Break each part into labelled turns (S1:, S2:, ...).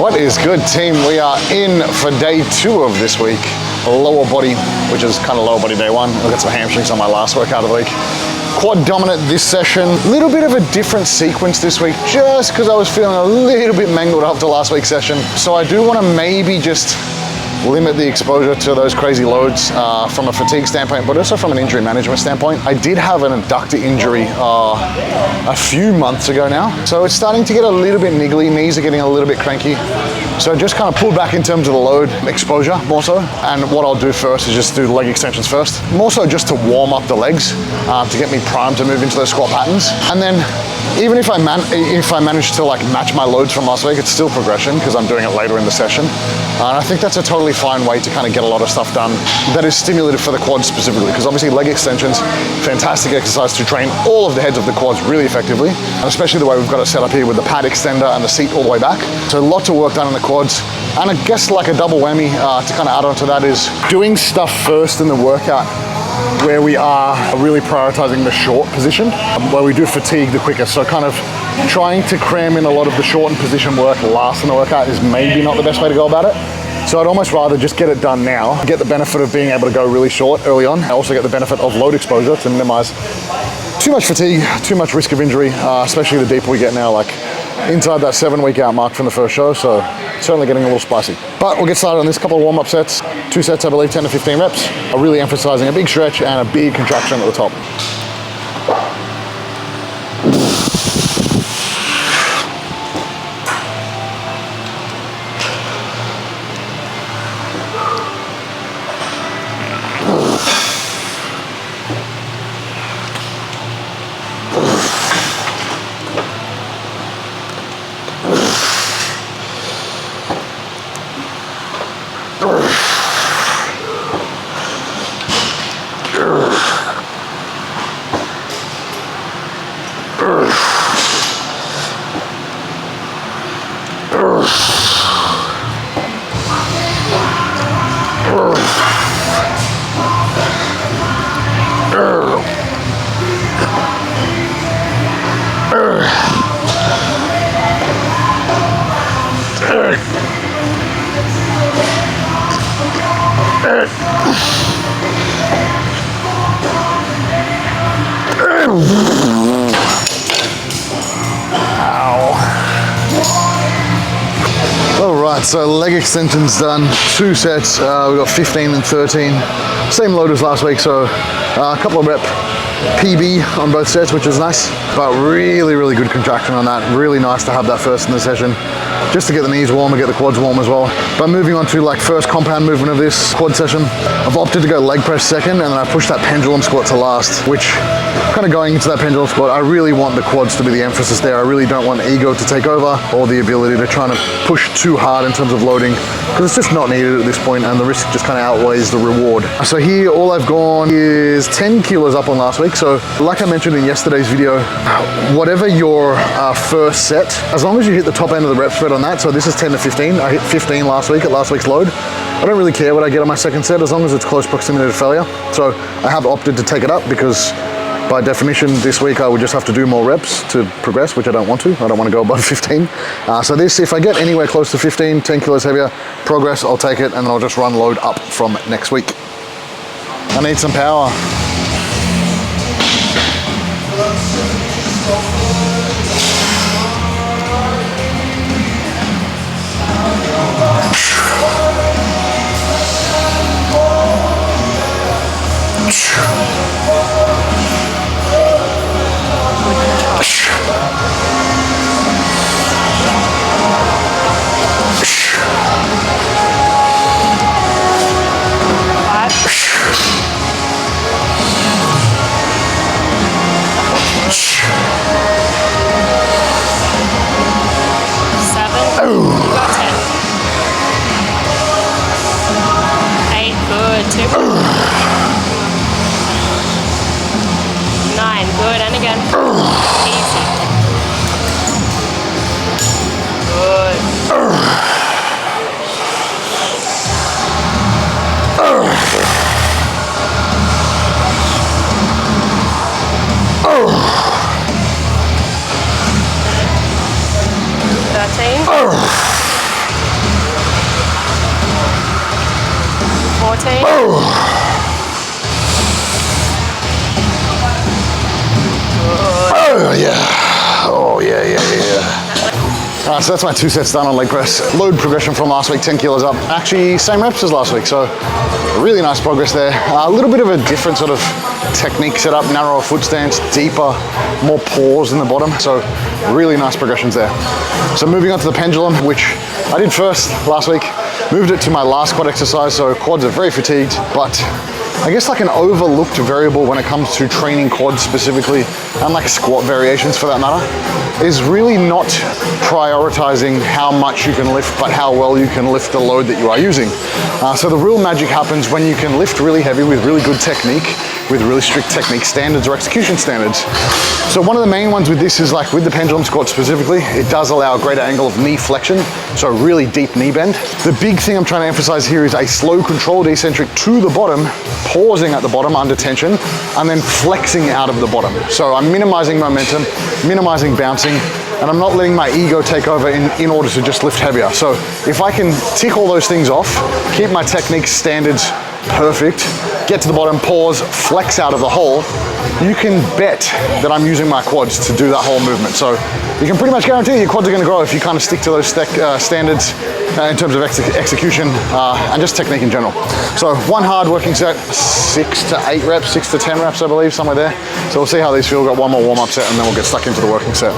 S1: What is good, team? We are in for day 2 of this week. Lower body, which is kind of lower body day 1. I'll get some hamstrings on my last workout of the week. Quad dominant this session. Little bit of a different sequence this week, just because I was feeling a little bit mangled after last week's session. So I do want to maybe just limit the exposure to those crazy loads from a fatigue standpoint, but also from an injury management standpoint. I did have an adductor injury a few months ago now, so it's starting to get a little bit niggly. Knees are getting a little bit cranky. So just kind of pulled back in terms of the load exposure more so. And what I'll do first is just do leg extensions first, more so just to warm up the legs to get me primed to move into those squat patterns. And then even if I manage to like match my loads from last week, it's still progression because I'm doing it later in the session. And I think that's a totally fine way to kind of get a lot of stuff done that is stimulative for the quads specifically, because obviously leg extensions, fantastic exercise to train all of the heads of the quads really effectively, and especially the way we've got it set up here with the pad extender and the seat all the way back. So lots of work done in the quads. And I guess like a double whammy to kind of add on to that is doing stuff first in the workout where we are really prioritizing the short position, where we do fatigue the quickest. So kind of trying to cram in a lot of the shortened position work last in the workout is maybe not the best way to go about it. So I'd almost rather just get it done now, get the benefit of being able to go really short early on. I also get the benefit of load exposure to minimize too much fatigue, too much risk of injury, especially the deeper we get now, like inside that 7-week out mark from the first show. So certainly getting a little spicy. But we'll get started on this couple of warm-up sets. 2 sets, I believe, 10 to 15 reps. I'm really emphasizing a big stretch and a big contraction at the top. Alright, so leg extensions done, 2 sets, we got 15 and 13, same load as last week, so a couple of rep PB on both sets, which is nice, but really good contraction on that. Really nice to have that first in the session, just to get the knees warm and get the quads warm as well. But moving on to like first compound movement of this quad session, I've opted to go leg press second, and then I pushed that pendulum squat to last, which kind of going into that pendulum squat, I really want the quads to be the emphasis there. I really don't want ego to take over or the ability to try to push too hard in terms of loading, because it's just not needed at this point and the risk just kind of outweighs the reward. So here all I've gone is 10 kilos up on last week. So like I mentioned in yesterday's video, whatever your first set, as long as you hit the top end of the rep spread on that, so this is 10 to 15, I hit 15 last week at last week's load. I don't really care what I get on my second set as long as it's close proximity to failure. So I have opted to take it up because by definition this week I would just have to do more reps to progress, which I don't want to. I don't want to go above 15. So this, if I get anywhere close to 15, 10 kilos heavier, progress, I'll take it, and then I'll just run load up from next week. I need some power.
S2: Good, 2 more. 9, good, and again. Easy. Good.
S1: Oh yeah. All right, so that's my 2 sets done on leg press. Load progression from last week, 10 kilos up. Actually, same reps as last week, so really nice progress there. A little bit of a different sort of technique setup, narrower foot stance, deeper, more pause in the bottom. So really nice progressions there. So moving on to the pendulum, which I did first last week. Moved it to my last quad exercise, so quads are very fatigued, but I guess like an overlooked variable when it comes to training quads specifically, and like squat variations for that matter, is really not prioritizing how much you can lift, but how well you can lift the load that you are using. So the real magic happens when you can lift really heavy with really good technique, with really strict technique standards or execution standards. So one of the main ones with this is like with the pendulum squat specifically, it does allow a greater angle of knee flexion, so really deep knee bend. The big thing I'm trying to emphasize here is a slow controlled eccentric to the bottom, pausing at the bottom under tension, and then flexing out of the bottom. So I'm minimizing momentum, minimizing bouncing, and I'm not letting my ego take over in order to just lift heavier. So if I can tick all those things off, keep my technique standards perfect, get to the bottom, pause, flex out of the hole, you can bet that I'm using my quads to do that whole movement. So you can pretty much guarantee your quads are gonna grow if you kind of stick to those standards in terms of execution and just technique in general. So one hard working set, 6 to 8 reps, 6 to 10 reps, I believe, somewhere there. So we'll see how these feel. We've got one more warm-up set and then we'll get stuck into the working set.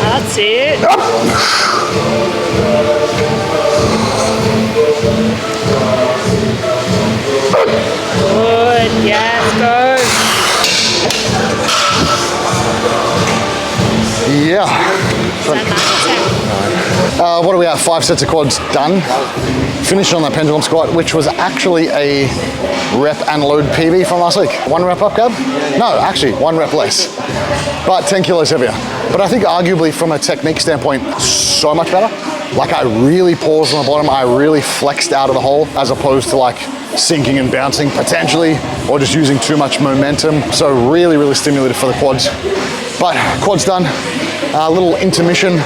S2: That's it. Good, yes, go.
S1: Yeah. What are we at? 5 sets of quads done. Finished on that pendulum squat, which was actually a rep and load PB from last week. 1 rep up, Gab? No, actually 1 rep less, but 10 kilos heavier. But I think arguably from a technique standpoint, so much better. Like I really paused on the bottom, I really flexed out of the hole as opposed to like sinking and bouncing potentially, or just using too much momentum. So really, really stimulated for the quads. But quads done, a little intermission,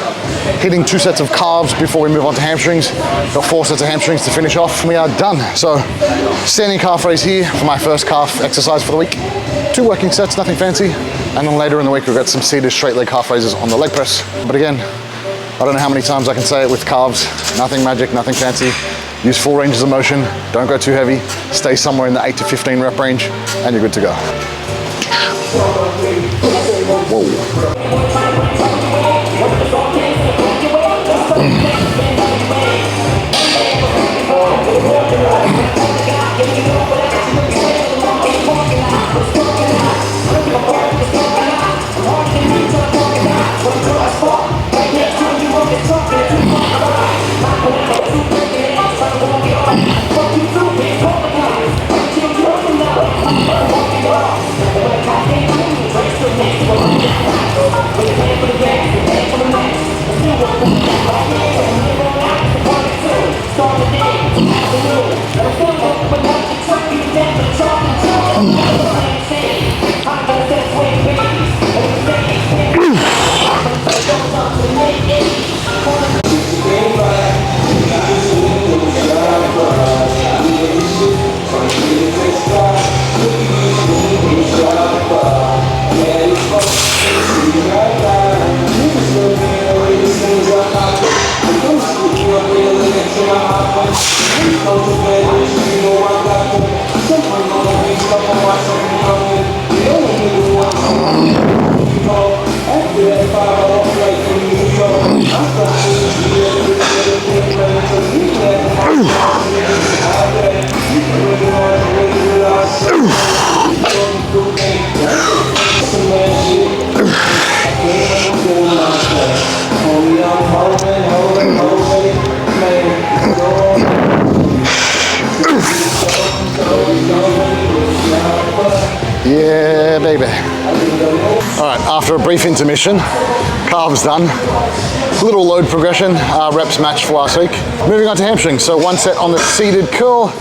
S1: hitting 2 sets of calves before we move on to hamstrings. Got 4 sets of hamstrings to finish off, and we are done. So standing calf raise here for my first calf exercise for the week. 2 working sets, nothing fancy. And then later in the week, we've got some seated straight leg calf raises on the leg press. But again, I don't know how many times I can say it with calves. Nothing magic, nothing fancy. Use full ranges of motion. Don't go too heavy. Stay somewhere in the 8 to 15 rep range, and you're good to go. Whoa. Yeah, baby. All right, after a brief intermission, calves done. Little load progression, reps matched for last week. Moving on to hamstrings. So 1 set on the seated curl,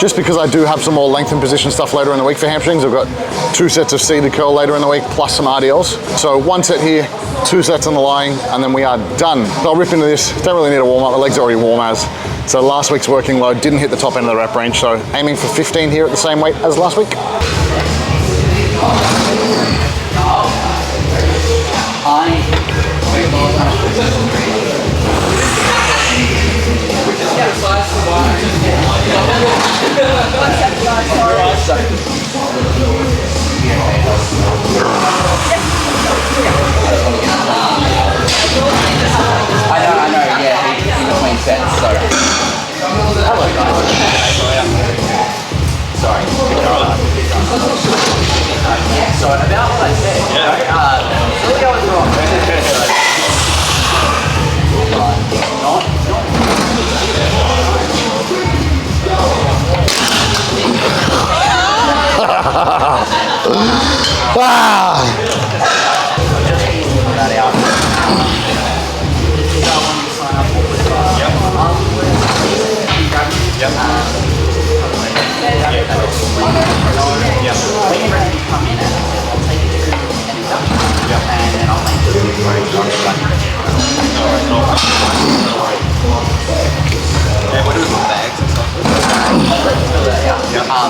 S1: just because I do have some more length and position stuff later in the week for hamstrings. I've got 2 sets of seated curl later in the week, plus some RDLs. So 1 set here, 2 sets on the lying, and then we are done. So I'll rip into this. Don't really need a warm up. My legs are already warm as. So last week's working load didn't hit the top end of the rep range. So aiming for 15 here at the same weight as last week.
S3: I know, yeah, in between sets, so. Hello, guys. Sorry. So, about what I said, really I was wrong.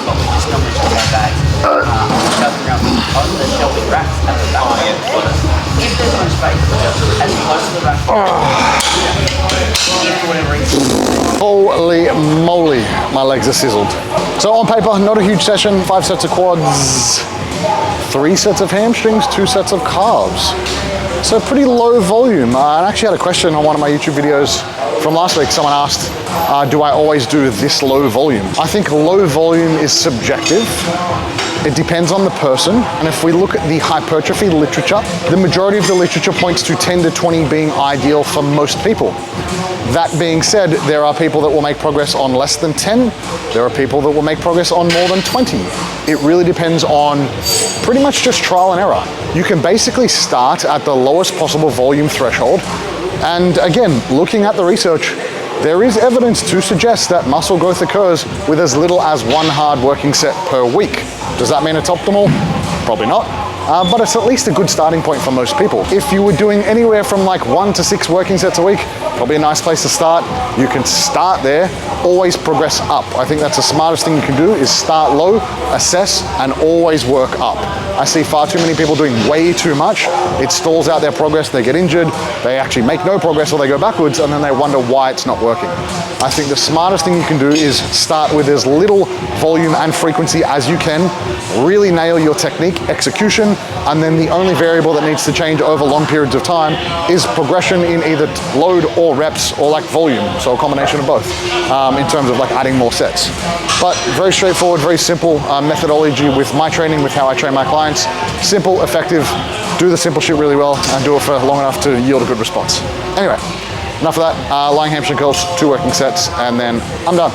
S3: But we just normally just have bags. Shoving around on the shelving racks at the back. If there's no space, as close to the rack. If for whatever reason.
S1: Holy moly, my legs are sizzled. So on paper, not a huge session. 5 sets of quads, 3 sets of hamstrings, 2 sets of calves. So pretty low volume. I actually had a question on one of my YouTube videos from last week. Someone asked, do I always do this low volume? I think low volume is subjective. It depends on the person. And if we look at the hypertrophy literature, the majority of the literature points to 10 to 20 being ideal for most people. That being said, there are people that will make progress on less than 10. There are people that will make progress on more than 20. It really depends on pretty much just trial and error. You can basically start at the lowest possible volume threshold. And again, looking at the research, there is evidence to suggest that muscle growth occurs with as little as 1 hard working set per week. Does that mean it's optimal? Probably not. But it's at least a good starting point for most people. If you were doing anywhere from like 1 to 6 working sets a week, probably a nice place to start. You can start there, always progress up. I think that's the smartest thing you can do is start low, assess, and always work up. I see far too many people doing way too much. It stalls out their progress, they get injured, they actually make no progress or they go backwards and then they wonder why it's not working. I think the smartest thing you can do is start with as little volume and frequency as you can, really nail your technique, execution, and then the only variable that needs to change over long periods of time is progression in either load or reps or like volume, so a combination of both in terms of like adding more sets. But very straightforward, very simple methodology with my training, with how I train my clients. Simple, effective, do the simple shit really well and do it for long enough to yield a good response. Anyway, enough of that. Lying hamstring curls, 2 working sets, and then I'm done.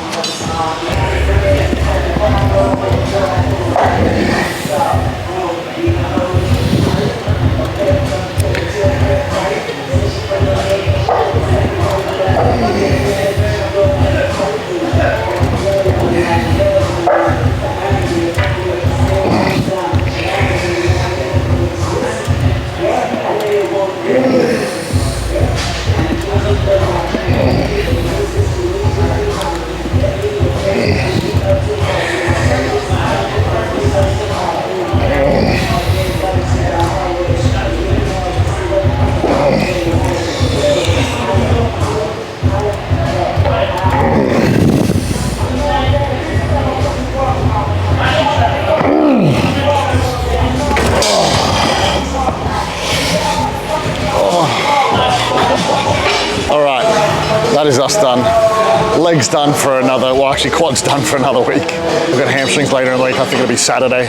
S1: legs done for another, well actually quads done for another week. We've got hamstrings later in the week. I think it'll be Saturday,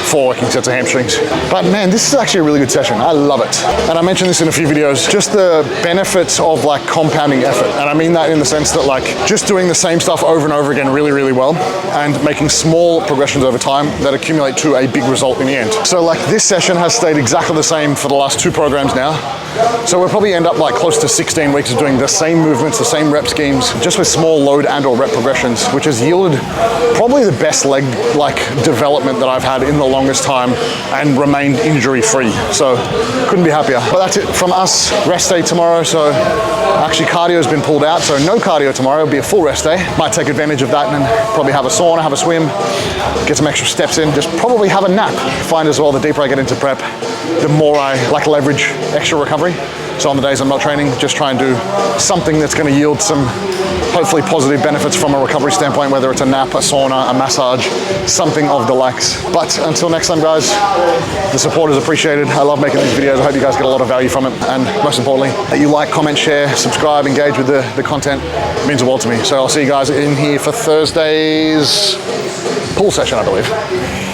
S1: 4 working sets of hamstrings. But man, this is actually a really good session. I love it. And I mentioned this in a few videos, just the benefits of like compounding effort. And I mean that in the sense that like just doing the same stuff over and over again really, really well and making small progressions over time that accumulate to a big result in the end. So like this session has stayed exactly the same for the last 2 programs now. So we'll probably end up like close to 16 weeks of doing the same movements, the same rep schemes, just with small load and or rep progressions, which has yielded probably the best leg like development that I've had in the longest time and remained injury free. So couldn't be happier. But that's it from us. Rest day tomorrow. So actually cardio has been pulled out. So no cardio tomorrow. It'll be a full rest day. Might take advantage of that and then probably have a sauna, have a swim, get some extra steps in, just probably have a nap. Find as well the deeper I get into prep, the more I like leverage extra recovery. So on the days I'm not training, just try and do something that's going to yield some hopefully positive benefits from a recovery standpoint, whether it's a nap, a sauna, a massage, something of the likes. But until next time, guys, the support is appreciated. I love making these videos. I hope you guys get a lot of value from it. And most importantly, that you like, comment, share, subscribe, engage with the content. It means the world to me. So I'll see you guys in here for Thursday's pool session, I believe.